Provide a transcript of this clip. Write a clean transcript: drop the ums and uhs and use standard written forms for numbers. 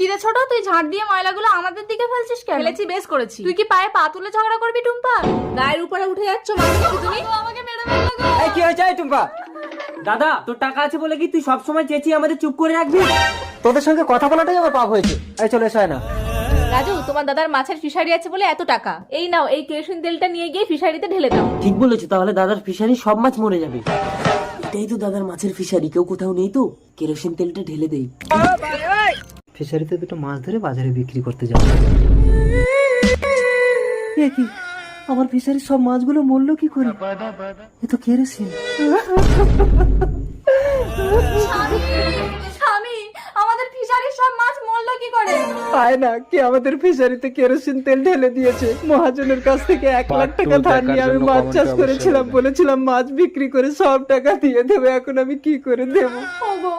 কিরে ছোট, তুই ঝাঁট দিয়ে ময়লাগুলো আমাদের দিকে ফেলছিস কেন? ফেলেছি, বেশ করেছি। তুই কি পায়ে পা তুলে ঝগড়া করবি টুম্পা? গায়ের উপরে উঠে যাচ্ছ মাঝে মাঝে তুমি। আমাকে মেরে ফেললো গো। এই কি হয়েছে এই টুম্পা? দাদা তোর টাকা আছে বলে কি তুই সবসময় চেঁচিয়ে আমাদের চুপ করে রাখবি? তোদের সঙ্গে কথা বলাটাই আমার পাপ হয়েছে। এই চলে এসো না। রাজু, তোমার দাদার মাছের ফিশারি আছে বলে এত টাকা। এই নাও, এই কেরোসিন তেলটা নিয়ে গিয়ে ফিশারিতে ঢেলে দাও। ঠিক বলেছো, তাহলে দাদার ফিশারি সব মাছ মরে যাবে। এটাই তো দাদার মাছের ফিশারি, কেউ কোথাও নেই তো, কেরোসিন তেলটা ঢেলে দেই। ফিশারিতে দুটো মাছ ধরে বাজারে বিক্রি করতে যাবো। এ কি, আমার ফিশারির সব মাছগুলো মরলো কি করে? এ তো কেরোসিন। স্বামী, আমাদের ফিশারির সব মাছ মরলো কি করে? আয় না, কি আমাদের ফিশারিতে কেরোসিন তেল ঢেলে দিয়েছে। মহাজনের কাচ থেকে 1 লাখ টাকা ধার নিয়ে আমি মাছ চাষ করেছিলাম, বলেছিলাম মাছ বিক্রি করে সব টাকা দিয়ে দেবো। এখন আমি কি করে দেবো? ওগো